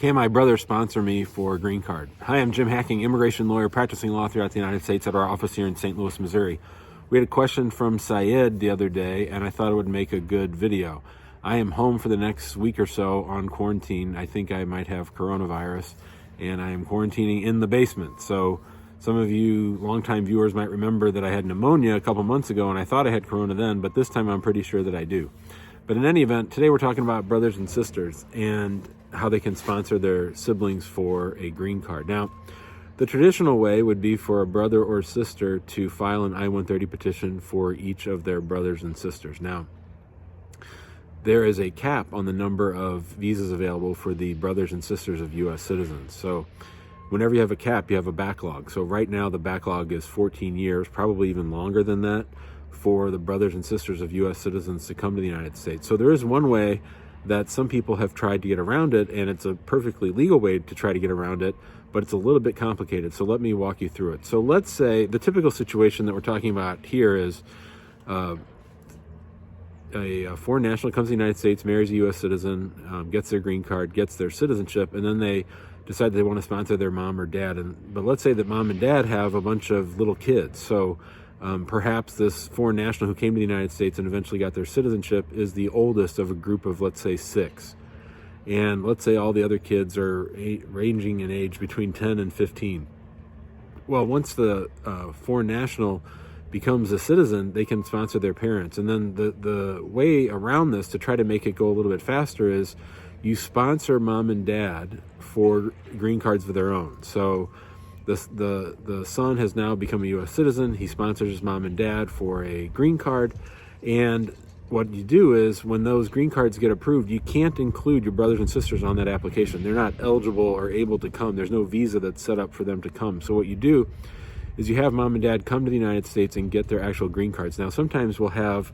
Can my brother sponsor me for a green card? Hi, I'm Jim Hacking, immigration lawyer practicing law throughout the United States at our office here in St. Louis, Missouri. We had a question from Syed the other day, and I thought it would make a good video. I am home for the next week or so on quarantine. I think I might have coronavirus, and I am quarantining in the basement. So some of you longtime viewers might remember that I had pneumonia a couple months ago, and I thought I had corona then, but this time I'm pretty sure that I do. But in any event, today we're talking about brothers and sisters and how they can sponsor their siblings for a green card. Now, the traditional way would be for a brother or sister to file an I-130 petition for each of their brothers and sisters. Now, there is a cap on the number of visas available for the brothers and sisters of U.S. citizens. So whenever you have a cap, you have a backlog. So right now the backlog is 14 years, probably even longer than that, for the brothers and sisters of U.S. citizens to come to the United States. So there is one way that some people have tried to get around it, and it's a perfectly legal way to try to get around it, but it's a little bit complicated. So let me walk you through it. So let's say the typical situation that we're talking about here is a foreign national comes to the United States, marries a U.S. citizen, gets their green card, gets their citizenship, and then they decide they want to sponsor their mom or dad. But let's say that mom and dad have a bunch of little kids. So perhaps this foreign national who came to the United States and eventually got their citizenship is the oldest of a group of, let's say, 6. And let's say all the other kids are ranging in age between 10 and 15. Well, once the foreign national becomes a citizen, they can sponsor their parents. And then the way around this to try to make it go a little bit faster is you sponsor mom and dad for green cards of their own. So the son has now become a U.S. citizen. He sponsors his mom and dad for a green card. And what you do is when those green cards get approved, you can't include your brothers and sisters on that application. They're not eligible or able to come. There's no visa that's set up for them to come. So what you do is you have mom and dad come to the United States and get their actual green cards. Now, sometimes we'll have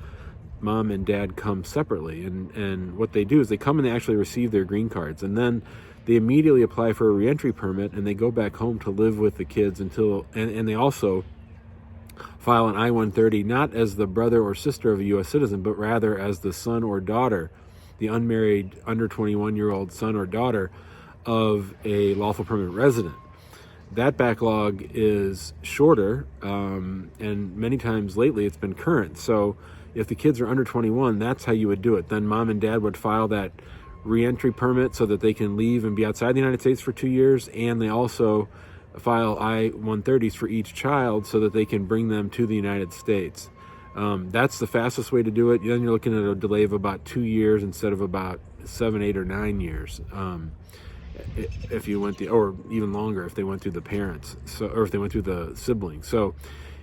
mom and dad come separately. And what they do is they come and they actually receive their green cards. And then they immediately apply for a reentry permit and they go back home to live with the kids until, and they also file an I-130, not as the brother or sister of a U.S. citizen, but rather as the son or daughter, the unmarried under 21-year-old son or daughter of a lawful permanent resident. That backlog is shorter, and many times lately it's been current. So if the kids are under 21, that's how you would do it. Then mom and dad would file that reentry permit so that they can leave and be outside the United States for 2 years, and they also file I-130s for each child so that they can bring them to the United States. That's the fastest way to do it. Then you're looking at a delay of about 2 years instead of about 7, 8, or 9 years. If you went or even longer if they went through the parents, or if they went through the siblings. So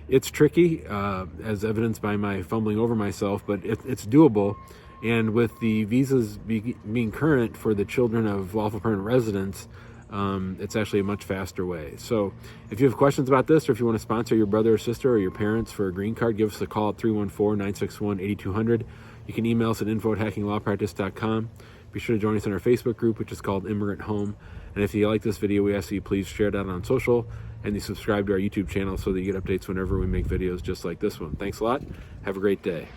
it's tricky, as evidenced by my fumbling over myself, but it's doable. And with the visas being current for the children of lawful permanent residents, it's actually a much faster way. So if you have questions about this, or if you want to sponsor your brother or sister or your parents for a green card, give us a call at 314-961-8200. You can email us at info@hackinglawpractice.com. Be sure to join us in our Facebook group, which is called Immigrant Home. And if you like this video, we ask that you please share it out on social and you subscribe to our YouTube channel so that you get updates whenever we make videos just like this one. Thanks a lot. Have a great day.